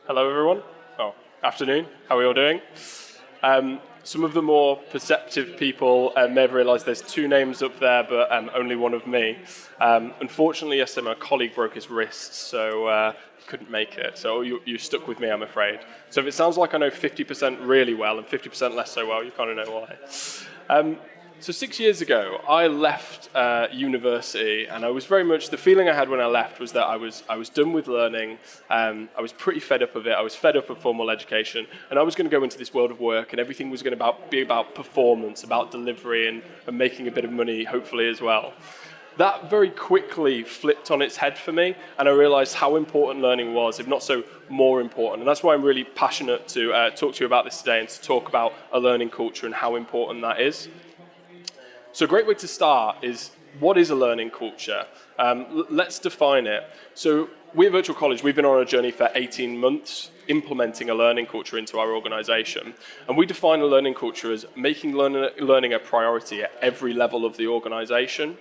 Hello, everyone. Oh, afternoon. How are we all doing? Some of the more perceptive people may have realised there's two names up there, but only one of me. Unfortunately, yesterday my colleague broke his wrist, so he couldn't make it. So you're stuck with me, I'm afraid. So if it sounds like I know 50% really well and 50% less so well, you kind of know why. So 6 years ago, I left university, and I was very much, the feeling I had when I left was that I was done with learning. I was pretty fed up of it. I was fed up of formal education, and I was going to go into this world of work, and everything was going to be about performance, about delivery, and making a bit of money, hopefully, as well. That very quickly flipped on its head for me, and I realized how important learning was, if not so more important. And that's why I'm really passionate to talk to you about this today and to talk about a learning culture and how important that is. So a great way to start is, what is a learning culture? Let's define it. So we at Virtual College, we've been on a journey for 18 months implementing a learning culture into our organization. And we define a learning culture as making learning a priority at every level of the organization.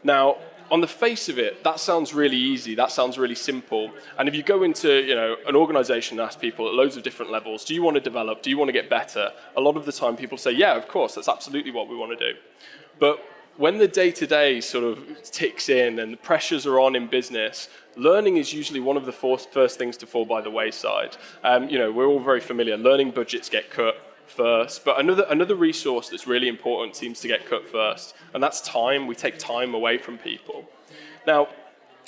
Now, on the face of it, that sounds really easy, that sounds really simple. And if you go into an organization and ask people at loads of different levels, do you want to develop, do you want to get better? A lot of the time people say, yeah, of course, that's absolutely what we want to do. But when the day-to-day sort of ticks in and the pressures are on in business, learning is usually one of the first things to fall by the wayside. We're all very familiar, learning budgets get cut first, but another resource that's really important seems to get cut first, and that's time. We take time away from people. Now,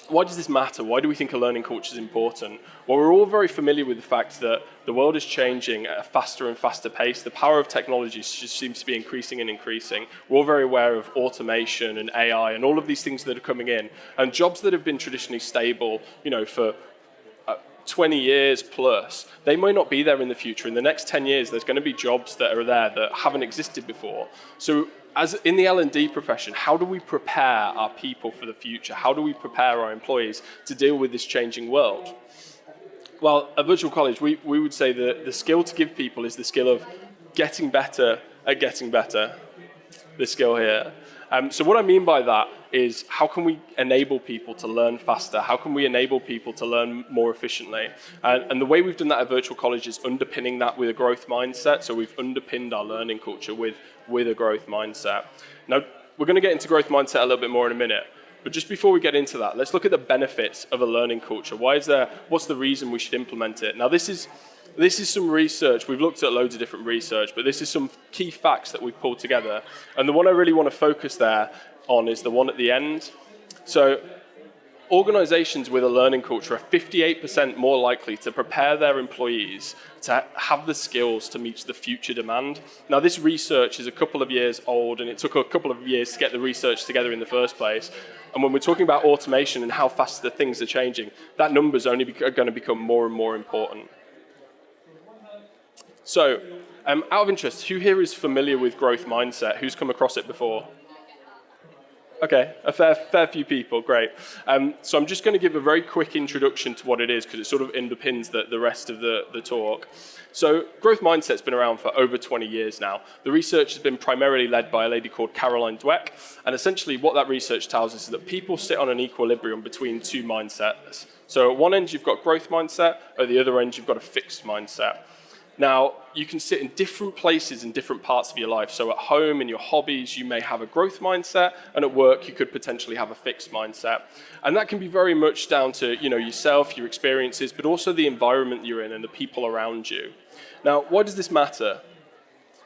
why does this matter? Why do we think a learning culture is important? Well, we're all very familiar with the fact that the world is changing at a faster and faster pace. The power of technology just seems to be increasing and increasing. We're all very aware of automation and AI and all of these things that are coming in, and jobs that have been traditionally stable, for 20 years plus, they may not be there in the future. In the next 10 years, there's going to be jobs that are there that haven't existed before. So as in the L&D profession, how do we prepare our people for the future? How do we prepare our employees to deal with this changing world? Well, at Virtual College, we would say that the skill to give people is the skill of getting better at getting better. This skill here. So what I mean by that is, how can we enable people to learn faster? How can we enable people to learn more efficiently? And the way we've done that at Virtual College is underpinning that with a growth mindset. So we've underpinned our learning culture with a growth mindset. Now, we're going to get into growth mindset a little bit more in a minute. But just before we get into that, let's look at the benefits of a learning culture. What's the reason we should implement it? Now, this is some research. We've looked at loads of different research, but this is some key facts that we've pulled together. And the one I really want to focus there on is the one at the end. So organizations with a learning culture are 58% more likely to prepare their employees to have the skills to meet the future demand. Now, this research is a couple of years old, and it took a couple of years to get the research together in the first place. And when we're talking about automation and how fast the things are changing, that number's only going to become more and more important. So, out of interest, who here is familiar with growth mindset? Who's come across it before? Okay, a fair few people, great. So I'm just going to give a very quick introduction to what it is, because it sort of underpins the rest of the talk. So growth mindset's been around for over 20 years now. The research has been primarily led by a lady called Caroline Dweck, and essentially what that research tells us is that people sit on an equilibrium between two mindsets. So at one end you've got growth mindset, at the other end you've got a fixed mindset. Now, you can sit in different places in different parts of your life. So at home, in your hobbies, you may have a growth mindset, and at work, you could potentially have a fixed mindset. And that can be very much down to yourself, your experiences, but also the environment you're in and the people around you. Now, why does this matter?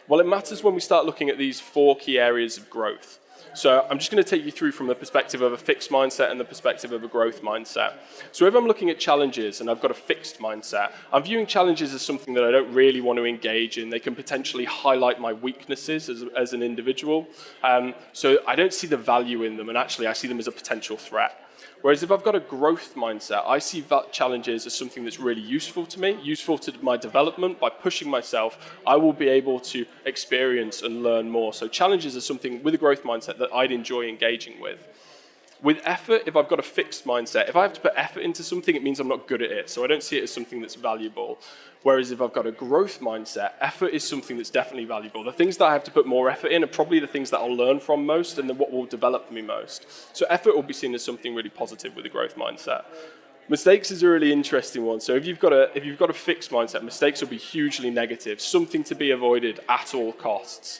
Well, it matters when we start looking at these 4 key areas of growth. So I'm just going to take you through from the perspective of a fixed mindset and the perspective of a growth mindset. So if I'm looking at challenges and I've got a fixed mindset, I'm viewing challenges as something that I don't really want to engage in. They can potentially highlight my weaknesses as an individual. So I don't see the value in them, and actually I see them as a potential threat. Whereas if I've got a growth mindset, I see challenges as something that's really useful to me, useful to my development. By pushing myself, I will be able to experience and learn more. So challenges are something with a growth mindset that I'd enjoy engaging with. With effort, if I've got a fixed mindset, if I have to put effort into something, it means I'm not good at it. So I don't see it as something that's valuable. Whereas if I've got a growth mindset, effort is something that's definitely valuable. The things that I have to put more effort in are probably the things that I'll learn from most and then what will develop me most. So effort will be seen as something really positive with a growth mindset. Mistakes is a really interesting one. So if you've got a fixed mindset, mistakes will be hugely negative, something to be avoided at all costs.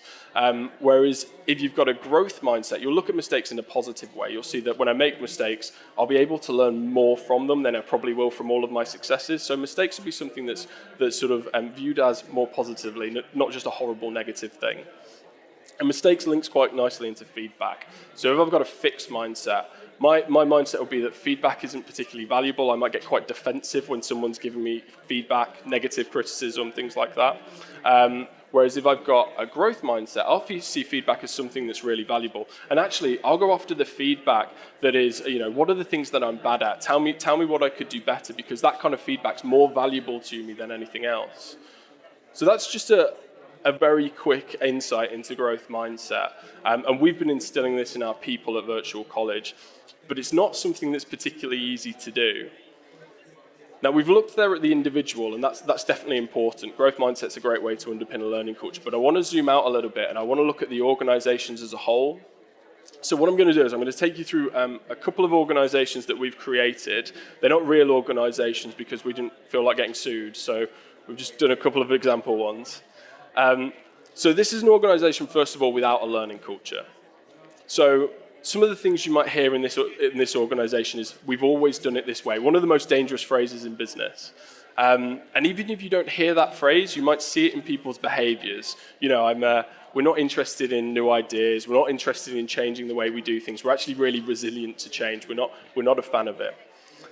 Whereas if you've got a growth mindset, you'll look at mistakes in a positive way. You'll see that when I make mistakes, I'll be able to learn more from them than I probably will from all of my successes. So mistakes will be something that's sort of viewed as more positively, not just a horrible negative thing. And mistakes links quite nicely into feedback. So if I've got a fixed mindset, my mindset will be that feedback isn't particularly valuable. I might get quite defensive when someone's giving me feedback, negative criticism, things like that. Whereas if I've got a growth mindset, I'll see feedback as something that's really valuable. And actually, I'll go after the feedback that is, what are the things that I'm bad at? Tell me what I could do better, because that kind of feedback's more valuable to me than anything else. So that's just a very quick insight into growth mindset. And we've been instilling this in our people at Virtual College, but it's not something that's particularly easy to do. Now, we've looked there at the individual, and that's definitely important. Growth mindset's a great way to underpin a learning culture, but I want to zoom out a little bit, and I want to look at the organizations as a whole. So what I'm going to do is I'm going to take you through a couple of organizations that we've created. They're not real organizations because we didn't feel like getting sued, so we've just done a couple of example ones. So this is an organization, first of all, without a learning culture. So some of the things you might hear in this organization is, we've always done it this way. One of the most dangerous phrases in business. And even if you don't hear that phrase, you might see it in people's behaviors. We're not interested in new ideas. We're not interested in changing the way we do things. We're actually really resilient to change. We're not a fan of it.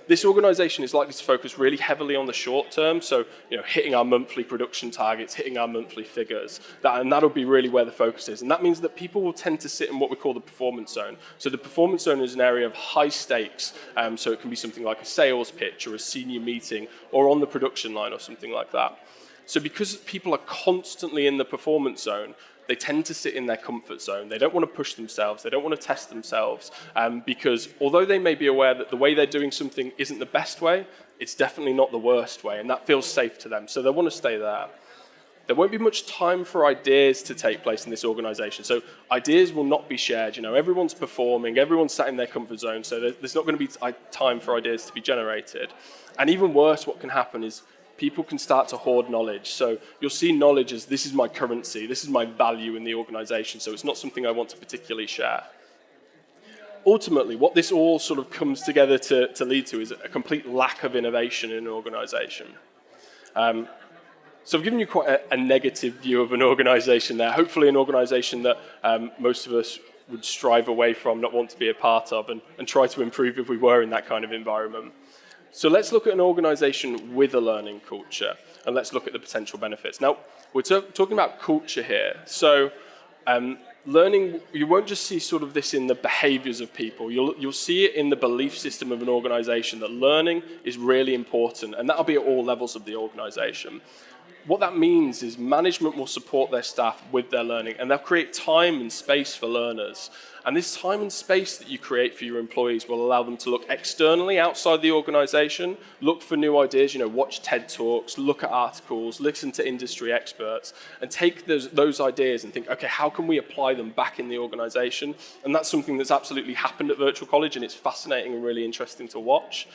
This organization is likely to focus really heavily on the short term, so hitting our monthly production targets, hitting our monthly figures, and that'll be really where the focus is. And that means that people will tend to sit in what we call the performance zone. So the performance zone is an area of high stakes, so it can be something like a sales pitch or a senior meeting or on the production line or something like that. So because people are constantly in the performance zone, they tend to sit in their comfort zone. They don't want to push themselves. They don't want to test themselves, because although they may be aware that the way they're doing something isn't the best way, it's definitely not the worst way, and that feels safe to them. So they want to stay there. There won't be much time for ideas to take place in this organization. So ideas will not be shared. Everyone's performing, everyone's sat in their comfort zone, so there's not going to be time for ideas to be generated. And even worse, what can happen is people can start to hoard knowledge. So you'll see knowledge as, this is my currency, this is my value in the organization, so it's not something I want to particularly share. Ultimately, what this all sort of comes together to lead to is a complete lack of innovation in an organization. So I've given you quite a negative view of an organization there, hopefully an organization that most of us would strive away from, not want to be a part of, and try to improve if we were in that kind of environment. So let's look at an organization with a learning culture, and let's look at the potential benefits. Now, we're talking about culture here. So learning, you won't just see sort of this in the behaviors of people. You'll see it in the belief system of an organization, that learning is really important, and that'll be at all levels of the organization. What that means is management will support their staff with their learning, and they'll create time and space for learners. And this time and space that you create for your employees will allow them to look externally outside the organization, look for new ideas, watch TED Talks, look at articles, listen to industry experts, and take those ideas and think, okay, how can we apply them back in the organization? And that's something that's absolutely happened at Virtual College, and it's fascinating and really interesting to watch.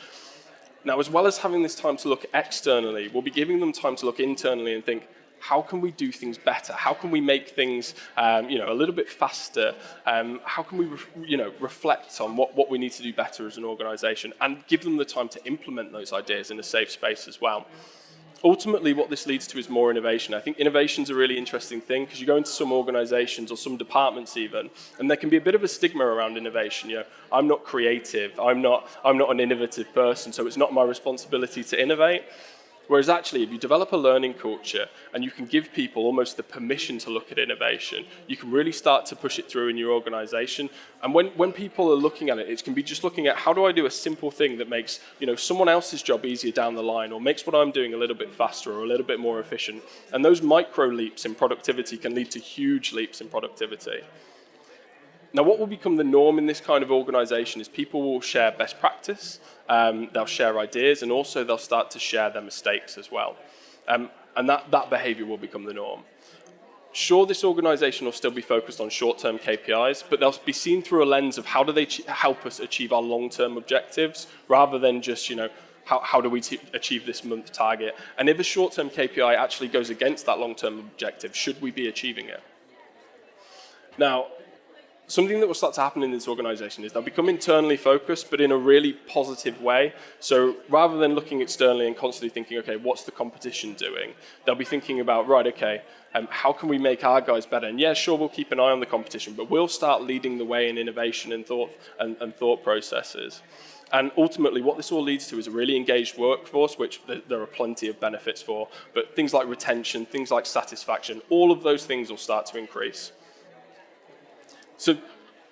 Now, as well as having this time to look externally, we'll be giving them time to look internally and think, how can we do things better? How can we make things a little bit faster? How can we reflect on what we need to do better as an organization, and give them the time to implement those ideas in a safe space as well? Ultimately, what this leads to is more innovation. I think innovation is a really interesting thing, because you go into some organizations or some departments even, and there can be a bit of a stigma around innovation. I'm not creative, I'm not an innovative person, so it's not my responsibility to innovate. Whereas actually, if you develop a learning culture and you can give people almost the permission to look at innovation, you can really start to push it through in your organization. And when people are looking at it, it can be just looking at, how do I do a simple thing that makes someone else's job easier down the line, or makes what I'm doing a little bit faster or a little bit more efficient. And those micro leaps in productivity can lead to huge leaps in productivity. Now, what will become the norm in this kind of organization is people will share best practice, they'll share ideas, and also they'll start to share their mistakes as well. And that behavior will become the norm. Sure, this organization will still be focused on short-term KPIs, but they'll be seen through a lens of how do they help us achieve our long-term objectives, rather than just, how do we achieve this month target? And if a short-term KPI actually goes against that long-term objective, should we be achieving it? Now, something that will start to happen in this organization is they'll become internally focused, but in a really positive way. So rather than looking externally and constantly thinking, okay, what's the competition doing? They'll be thinking about, right, okay, how can we make our guys better? And yeah, sure, we'll keep an eye on the competition, but we'll start leading the way in innovation and thought processes. And ultimately, what this all leads to is a really engaged workforce, which there are plenty of benefits for, but things like retention, things like satisfaction, all of those things will start to increase. So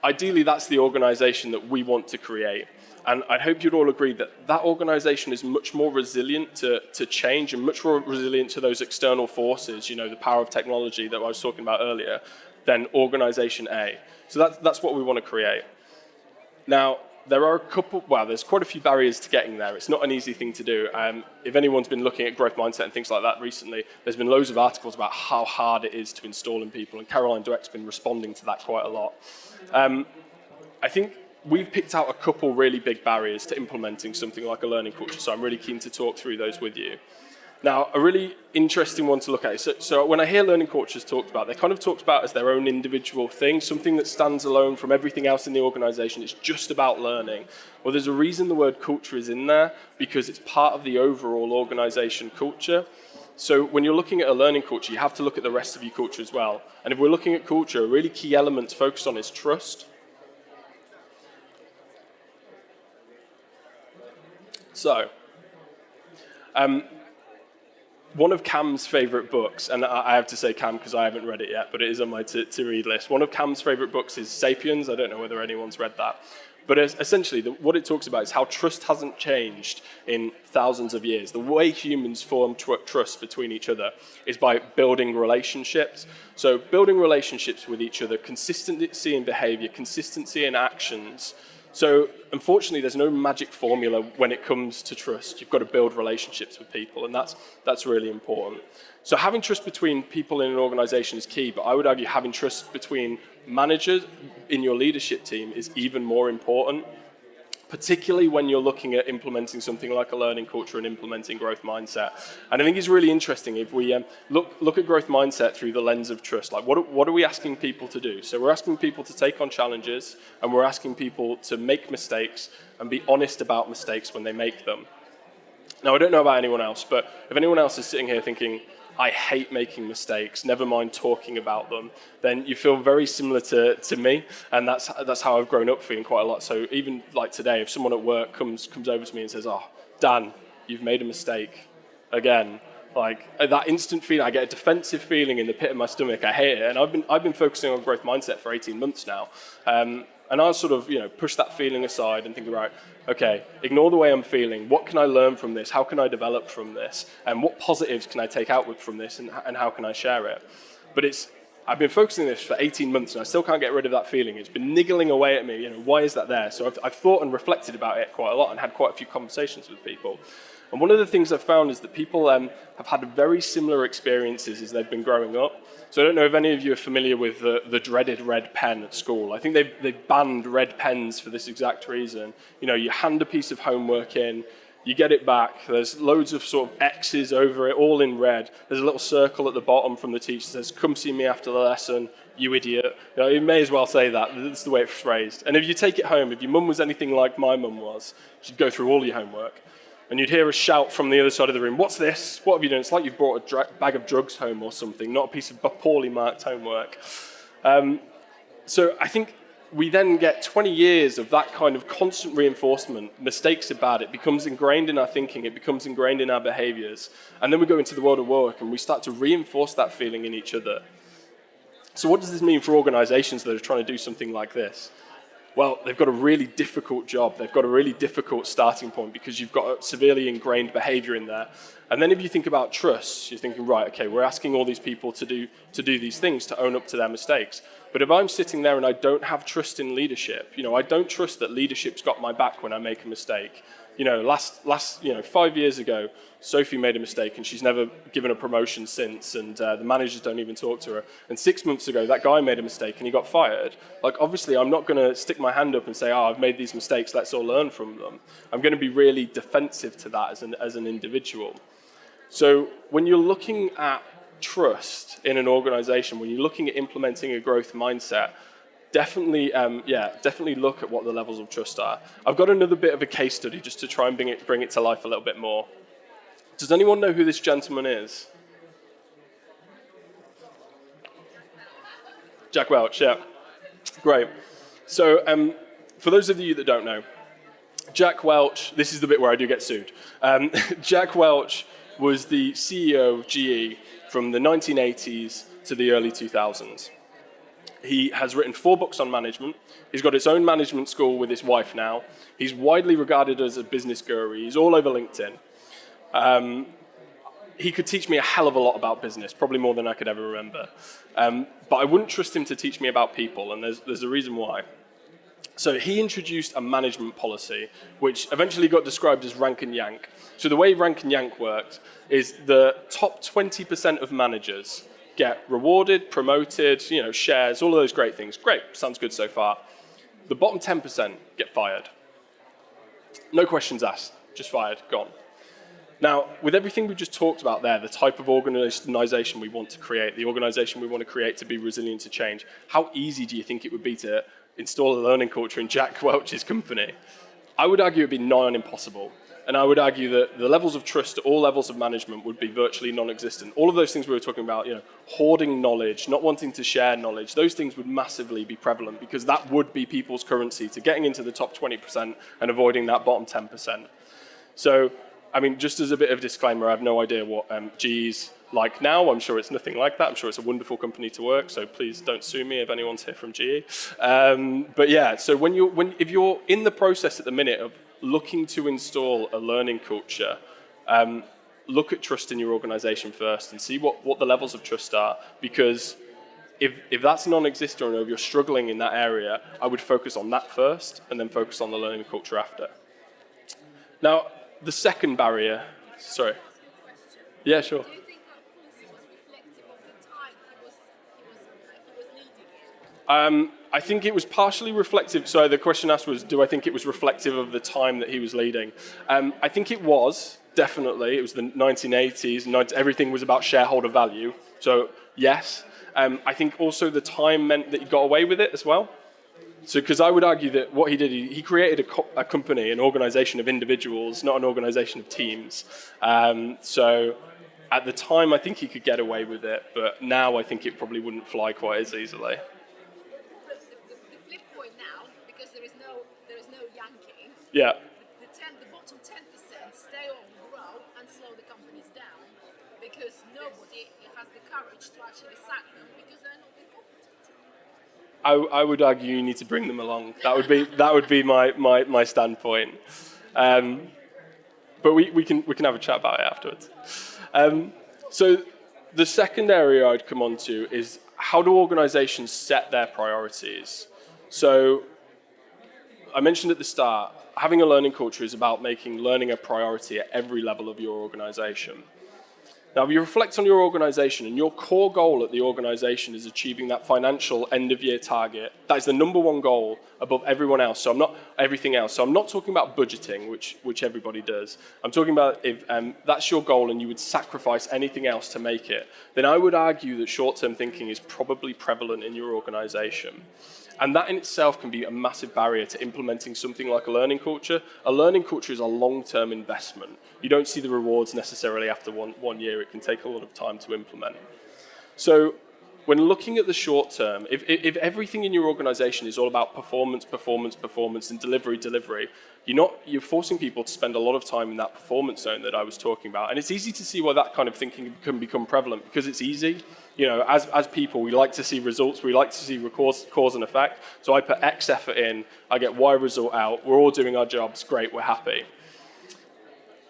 ideally, that's the organization that we want to create. And I hope you'd all agree that that organization is much more resilient to change and much more resilient to those external forces, you know, the power of technology that I was talking about earlier, than organization A. So that's what we want to create. Now, there are there's quite a few barriers to getting there. It's not an easy thing to do. If anyone's been looking at growth mindset and things like that recently, there's been loads of articles about how hard it is to install in people, and Caroline Dweck's been responding to that quite a lot. I think we've picked out a couple really big barriers to implementing something like a learning culture, so I'm really keen to talk through those with you. Now, a really interesting one to look at is, so when I hear learning cultures talked about, they're kind of talked about as their own individual thing, something that stands alone from everything else in the organization. It's just about learning. Well, there's a reason the word culture is in there, because it's part of the overall organization culture. So when you're looking at a learning culture, you have to look at the rest of your culture as well. And if we're looking at culture, a really key element to focus on is trust. So, one of Cam's favourite books, and I have to say Cam because I haven't read it yet, but it is on my to-read list. One of Cam's favourite books is Sapiens. I don't know whether anyone's read that. But essentially, what it talks about is how trust hasn't changed in thousands of years. The way humans form trust between each other is by building relationships. So building relationships with each other, consistency in behaviour, consistency in actions. So unfortunately, there's no magic formula when it comes to trust. You've got to build relationships with people, and that's really important. So having trust between people in an organization is key, but I would argue having trust between managers in your leadership team is even more important, particularly when you're looking at implementing something like a learning culture and implementing growth mindset. And I think it's really interesting if we look at growth mindset through the lens of trust. Like, what are we asking people to do? So we're asking people to take on challenges, and we're asking people to make mistakes and be honest about mistakes when they make them. Now, I don't know about anyone else, but if anyone else is sitting here thinking, I hate making mistakes, never mind talking about them, then you feel very similar to me, and that's how I've grown up feeling quite a lot. So even like today, if someone at work comes over to me and says, "Oh, Dan, you've made a mistake again," like that instant feeling, I get a defensive feeling in the pit of my stomach. I hate it, and I've been focusing on growth mindset for 18 months now. And I'll sort of, push that feeling aside and think, right, okay, ignore the way I'm feeling. What can I learn from this? How can I develop from this? And what positives can I take out from this, and how can I share it? But I've been focusing on this for 18 months, and I still can't get rid of that feeling. It's been niggling away at me. Why is that there? So I've thought and reflected about it quite a lot and had quite a few conversations with people. And one of the things I've found is that people have had very similar experiences as they've been growing up. So I don't know if any of you are familiar with the dreaded red pen at school. I think they've banned red pens for this exact reason. You hand a piece of homework in, you get it back, there's loads of sort of X's over it, all in red. There's a little circle at the bottom from the teacher that says, "Come see me after the lesson, you idiot." You may as well say that. That's the way it's phrased. And if you take it home, if your mum was anything like my mum was, she'd go through all your homework. And you'd hear a shout from the other side of the room, "What's this? What have you done?" It's like you've brought a bag of drugs home or something, not a piece of poorly marked homework. So I think we then get 20 years of that kind of constant reinforcement. Mistakes are bad. It becomes ingrained in our thinking. It becomes ingrained in our behaviors. And then we go into the world of work and we start to reinforce that feeling in each other. So what does this mean for organizations that are trying to do something like this? Well, they've got a really difficult job. They've got a really difficult starting point because you've got a severely ingrained behavior in there. And then if you think about trust, you're thinking, right, okay, we're asking all these people to do these things, to own up to their mistakes. But if I'm sitting there and I don't have trust in leadership, I don't trust that leadership's got my back when I make a mistake, last 5 years ago, Sophie made a mistake and she's never given a promotion since, and the managers don't even talk to her. And 6 months ago, that guy made a mistake and he got fired. Like, obviously, I'm not going to stick my hand up and say, I've made these mistakes, let's all learn from them. I'm going to be really defensive to that as an individual. So when you're looking at trust in an organization, when you're looking at implementing a growth mindset, definitely look at what the levels of trust are. I've got another bit of a case study just to try and bring it to life a little bit more. Does anyone know who this gentleman is? Jack Welch, yeah. Great. So for those of you that don't know, Jack Welch, this is the bit where I do get sued. Jack Welch was the CEO of GE from the 1980s to the early 2000s. He has written 4 books on management. He's got his own management school with his wife now. He's widely regarded as a business guru. He's all over LinkedIn. He could teach me a hell of a lot about business, probably more than I could ever remember. But I wouldn't trust him to teach me about people, and there's a reason why. So he introduced a management policy, which eventually got described as rank and yank. So the way rank and yank worked is the top 20% of managers get rewarded, promoted, shares, all of those great things. Great, sounds good so far. The bottom 10% get fired. No questions asked, just fired, gone. Now, with everything we just talked about there, the type of organization we want to create, the organization we want to create to be resilient to change, how easy do you think it would be to install a learning culture in Jack Welch's company? I would argue it would be nigh on impossible. And I would argue that the levels of trust at all levels of management would be virtually non-existent. All of those things we were talking about, hoarding knowledge, not wanting to share knowledge, those things would massively be prevalent because that would be people's currency to getting into the top 20% and avoiding that bottom 10%. So, just as a bit of disclaimer, I have no idea what GE's like now. I'm sure it's nothing like that. I'm sure it's a wonderful company to work, so please don't sue me if anyone's here from GE. But yeah, so if you're in the process at the minute of looking to install a learning culture, look at trust in your organization first and see what the levels of trust are, because if that's non-existent or if you're struggling in that area, I would focus on that first and then focus on the learning culture after. Now, the second barrier, sorry. Yeah, sure. Do you think that policy was reflective of the time he was leading in? I think it was partially reflective. So the question asked was, do I think it was reflective of the time that he was leading? I think it was, definitely. It was the 1980s. Everything was about shareholder value. So yes. I think also the time meant that he got away with it as well. So because I would argue that what he did, he created a company, an organization of individuals, not an organization of teams. So at the time, I think he could get away with it. But now I think it probably wouldn't fly quite as easily. The flip point now, because there is no yanking. Yeah. The bottom 10% stay on, grow, and slow the companies down, because nobody has the courage to actually sack them because they're not incompetent. I would argue you need to bring them along. That would be my standpoint. But we can have a chat about it afterwards. So the second area I'd come on to is how do organizations set their priorities? So I mentioned at the start, having a learning culture is about making learning a priority at every level of your organization. Now, if you reflect on your organization and your core goal at the organization is achieving that financial end-of-year target, that is the number one goal above everyone else. So I'm not talking about budgeting, which everybody does. I'm talking about if that's your goal and you would sacrifice anything else to make it, then I would argue that short-term thinking is probably prevalent in your organization. And that in itself can be a massive barrier to implementing something like a learning culture. A learning culture is a long-term investment. You don't see the rewards necessarily after one year. It can take a lot of time to implement. So when looking at the short term, if everything in your organization is all about performance, and delivery, you're forcing people to spend a lot of time in that performance zone that I was talking about. And it's easy to see why that kind of thinking can become prevalent, because it's easy. As people, we like to see results, we like to see cause and effect. So I put X effort in, I get Y result out, we're all doing our jobs, great, we're happy.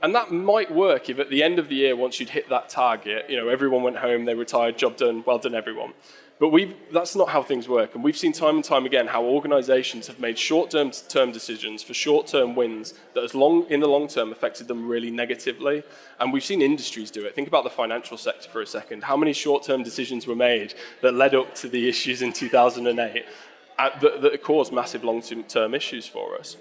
And that might work if at the end of the year, once you'd hit that target, everyone went home, they retired, job done, well done everyone. But that's not how things work. And we've seen time and time again how organizations have made short-term decisions for short-term wins that in the long term affected them really negatively. And we've seen industries do it. Think about the financial sector for a second. How many short-term decisions were made that led up to the issues in 2008 that caused massive long-term issues for us?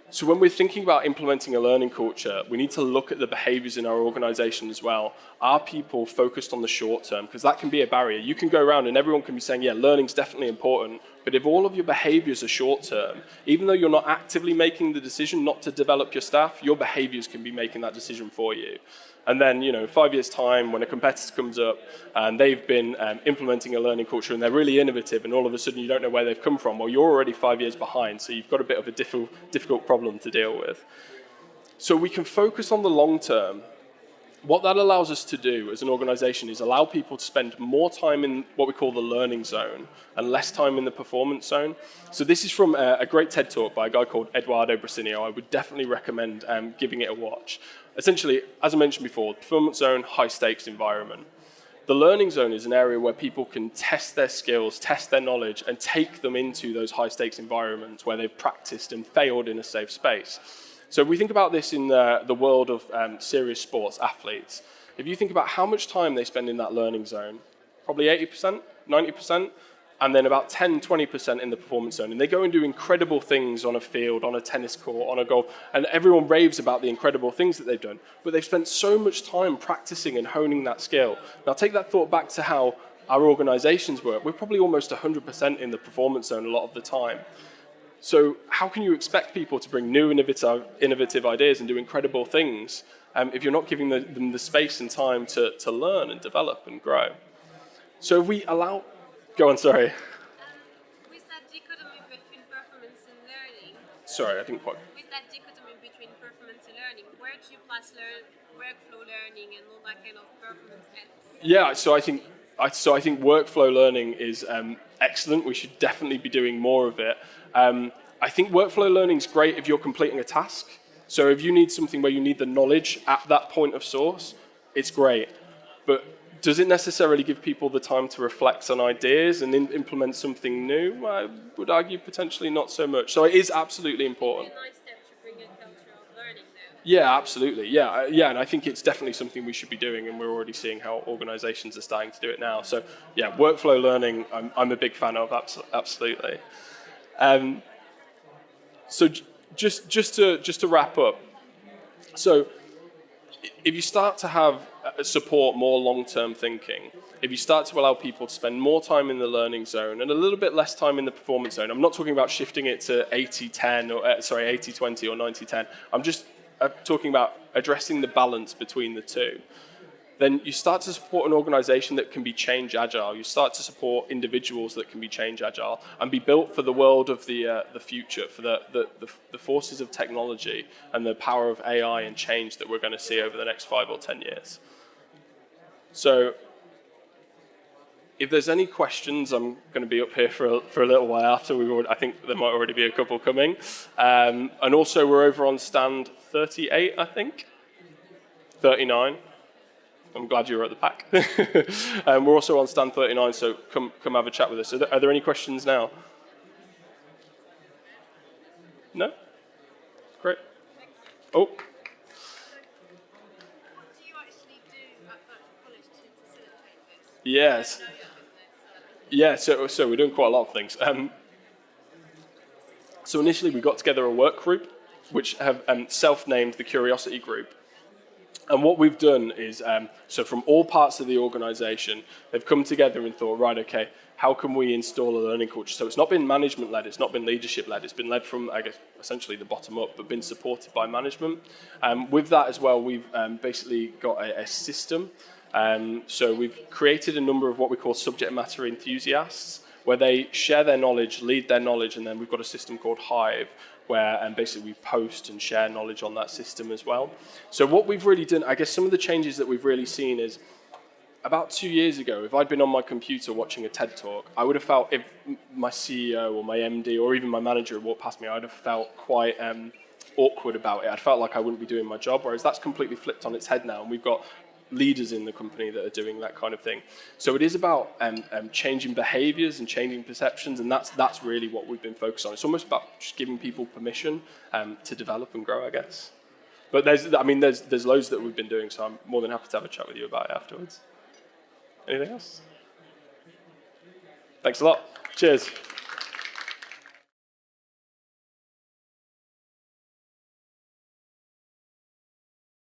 So when we're thinking about implementing a learning culture, we need to look at the behaviors in our organization as well. Are people focused on the short term? Because that can be a barrier. You can go around and everyone can be saying, yeah, learning's definitely important, but if all of your behaviors are short term, even though you're not actively making the decision not to develop your staff, your behaviors can be making that decision for you. And then, 5 years' time, when a competitor comes up and they've been implementing a learning culture and they're really innovative, and all of a sudden you don't know where they've come from, well, you're already 5 years behind, so you've got a bit of a difficult problem to deal with. So we can focus on the long term. What that allows us to do as an organization is allow people to spend more time in what we call the learning zone and less time in the performance zone. So this is from a great TED talk by a guy called Eduardo Bracinio. I would definitely recommend giving it a watch. Essentially, as I mentioned before, performance zone, high stakes environment. The learning zone is an area where people can test their skills, test their knowledge, and take them into those high stakes environments where they've practiced and failed in a safe space. So if we think about this in the world of serious sports athletes, if you think about how much time they spend in that learning zone, probably 80%, 90%, and then about 10, 20% in the performance zone. And they go and do incredible things on a field, on a tennis court, on a golf, and everyone raves about the incredible things that they've done. But they've spent so much time practicing and honing that skill. Now take that thought back to how our organizations work. We're probably almost 100% in the performance zone a lot of the time. So how can you expect people to bring new innovative ideas and do incredible things if you're not giving them the space and time to learn and develop and grow? So if we allow... Go on, sorry. With that dichotomy between performance and learning... Sorry, I didn't quite... With that dichotomy between performance and learning, where do you place workflow learning and all that kind of performance? Yeah, so I think workflow learning is excellent. We should definitely be doing more of it. I think workflow learning is great if you're completing a task. So if you need something where you need the knowledge at that point of source, it's great. But does it necessarily give people the time to reflect on ideas and implement something new? I would argue potentially not so much. So it is absolutely important. It's a nice step to bring a culture of learning there. Yeah, absolutely. Yeah, and I think it's definitely something we should be doing, and we're already seeing how organizations are starting to do it now. So yeah, workflow learning, I'm a big fan of, absolutely. So just to wrap up, so if you start to have support more long-term thinking, if you start to allow people to spend more time in the learning zone and a little bit less time in the performance zone, I'm not talking about shifting it to 80-10 or 80-20 or 90-10. I'm just talking about addressing the balance between the two. Then you start to support an organization that can be change agile. You start to support individuals that can be change agile and be built for the world of the future, for the forces of technology and the power of AI and change that we're going to see over the next 5 or 10 years. So if there's any questions, I'm going to be up here for a little while after I think there might already be a couple coming. And also we're over on stand 38, I think. 39. I'm glad you were at the back. We're also on stand 39, so come have a chat with us. Are there any questions now? No? Great. Oh. What do you actually do at Welch College to facilitate this? Yes. Yeah, so we're doing quite a lot of things. So initially we got together a work group, which have self-named the Curiosity Group. And what we've done is, so from all parts of the organization, they've come together and thought, right, okay, how can we install a learning culture? So it's not been management-led, it's not been leadership-led, it's been led from, I guess, essentially the bottom up, but been supported by management. With that as well, we've basically got a system. So we've created a number of what we call subject matter enthusiasts, where they share their knowledge, lead their knowledge, and then we've got a system called Hive, where basically we post and share knowledge on that system as well. So what we've really done, I guess some of the changes that we've really seen is, about 2 years ago, if I'd been on my computer watching a TED Talk, I would have felt, if my CEO or my MD or even my manager had walked past me, I would have felt quite awkward about it. I felt like I wouldn't be doing my job, whereas that's completely flipped on its head now, and we've got leaders in the company that are doing that kind of thing. So it is about changing behaviours and changing perceptions, and that's really what we've been focused on. It's almost about just giving people permission to develop and grow, I guess. But there's loads that we've been doing, so I'm more than happy to have a chat with you about it afterwards. Anything else? Thanks a lot. Cheers.